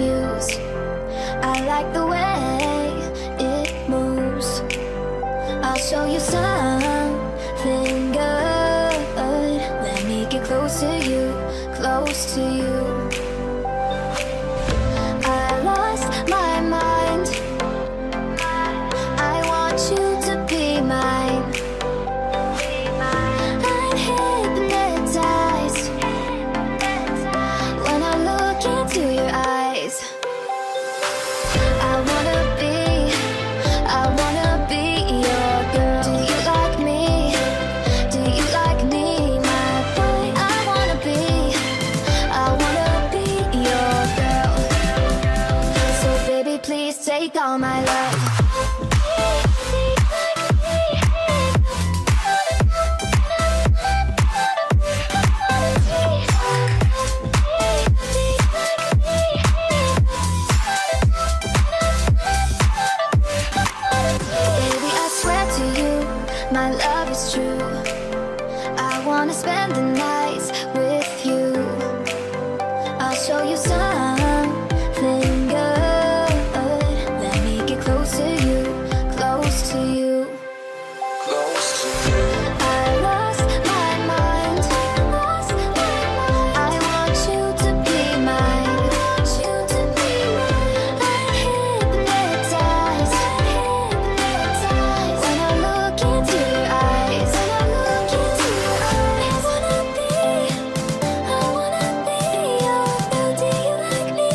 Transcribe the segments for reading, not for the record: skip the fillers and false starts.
confused. I like the way it moves. I'll show you something good. Let me get close to you, close to you. I lost my mind. I want you to be mine. I'm hypnotized when I look into your eyes. I wanna be your girl. Do you like me? Do you like me, my boy? I wanna be your girl. So baby, please take all my love. Baby, I swear to you, my love is true. I wanna spend the nights with you. I'll show you something good. Let me get close to you, close to you. Close to you. I lost my mind. I want you to be mine. I'm hypnotized when I look into your eyes. I wanna be your girl. Do you like me?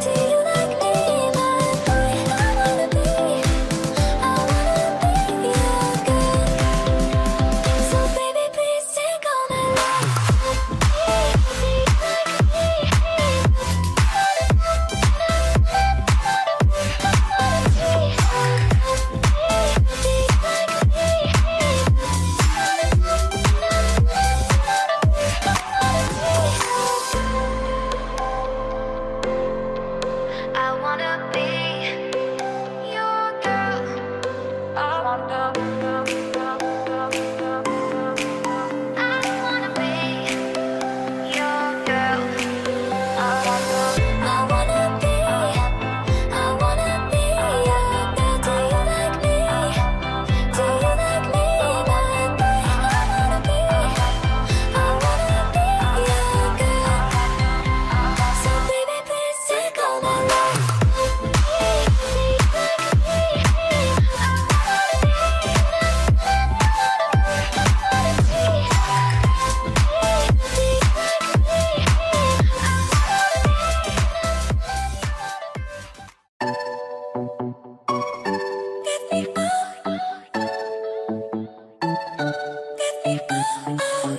Do you like me, my boy? I wanna be your girl. So baby, please take all my love. I wanna be your girl. I wanna be your girl. I wanna be your girl. Do you like me? Do you like me, my boy? I wanna be your girl. So baby, please take all my love.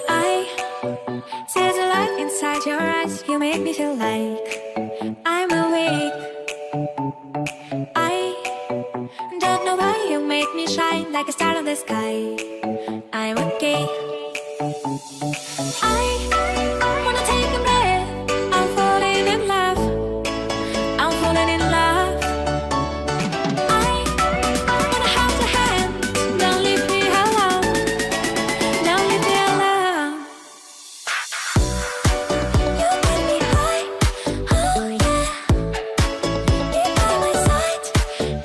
I see the light inside your eyes. You make me feel like I'm awake. I don't know why you make me shine like a star in the sky. I'm okay. I wanna take a breath. I'm falling in love. I'm falling in love. I wanna hold your hand. Don't leave me alone. Don't leave me alone. You get me high, oh yeah. Be by my side,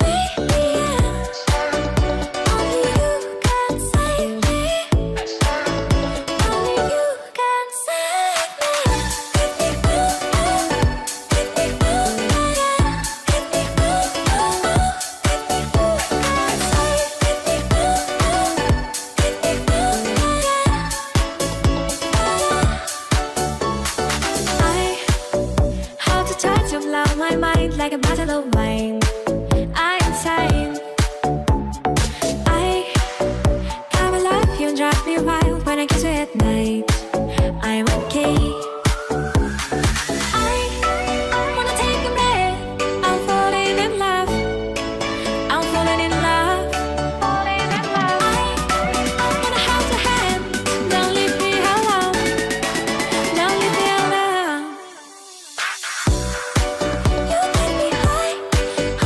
baby, yeah. Only you can save me. Only you can save me. Get me through, get me through, yeah. Get me through, get me through, can save. Get me through, get me through, yeah. I hold the touch of love, my mind like a bottle of wine. I'm insane. I come alive, you drive me wild when I kiss you at night. I'm okay. I wanna take a breath. I'm falling in love. I'm falling in love. Falling in love. I wanna hold your hand. Don't leave me alone. Don't leave me alone. You get me high,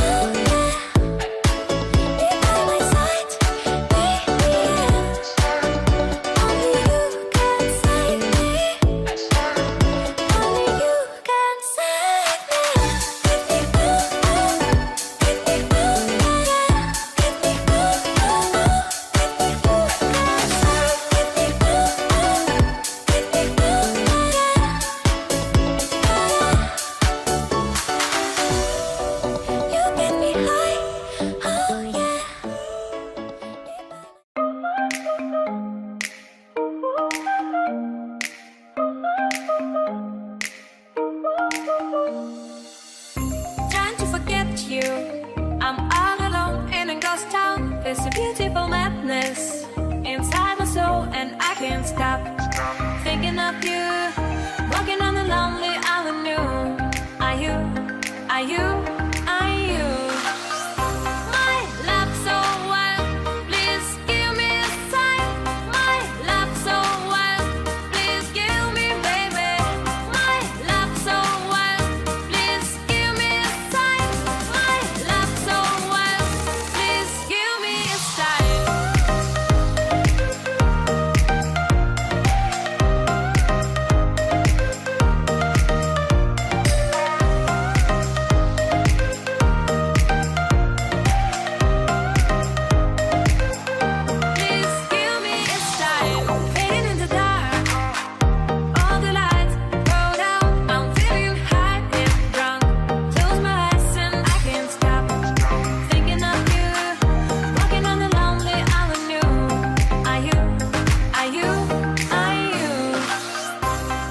oh yeah. Be by my side, baby, yeah. Only you can save. It's a beautiful madness inside my soul, and I can't stop thinking of you. Walking on the lonely avenue. Are you, are you, are you? My love so wild, please give me a sign. My love so wild, please give me, baby. My love so wild, please give me a sign. My love so wild, please give me a sign. Please give me a sign. Fading in the dark, all the lights go down. I'm feeling high and drunk. Close my eyes and I can't stop thinking of you. Walking on the lonely avenue. Are you, are you, are you?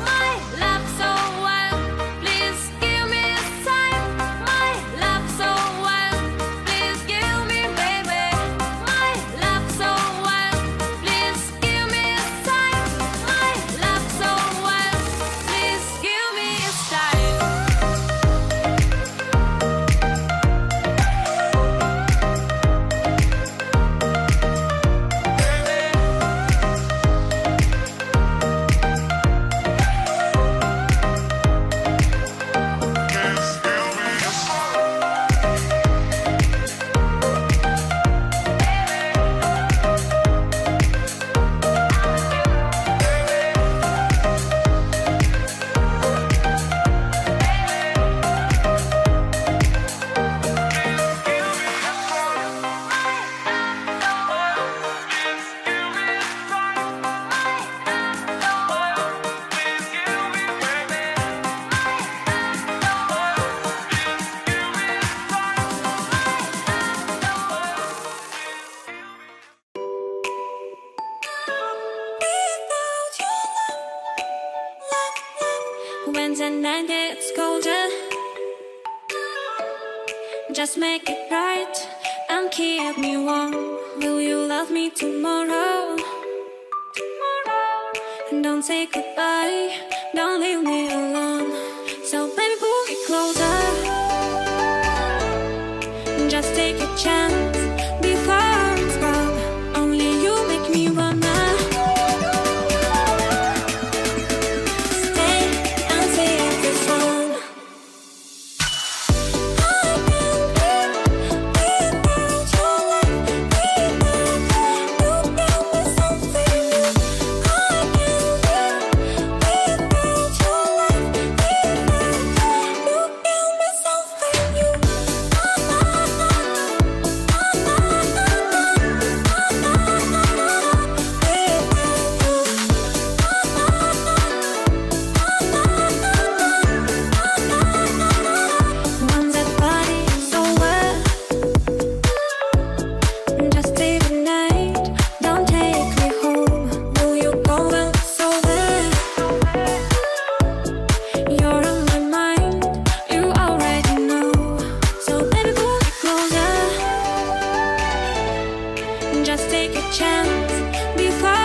My love so wild, please give me a sign. My love so wild, please give me, baby. My love so wild, please give me a sign. My love so wild, please give me a sign. When the night gets colder, just make it bright and keep me warm. Will you love me tomorrow? And don't say goodbye, don't leave me alone. So baby, pull me closer. Just take a chance before it's gone. Only you make me wanna stay and sing this song. I can't live without your love, without you. Got me something new. I can't live without your love, without you. Got me something new. Once that party's over, just stay the night. Don't take me home. Will you go when it's over? You're on my mind, you already know. So baby, pull me closer. Just take a chance before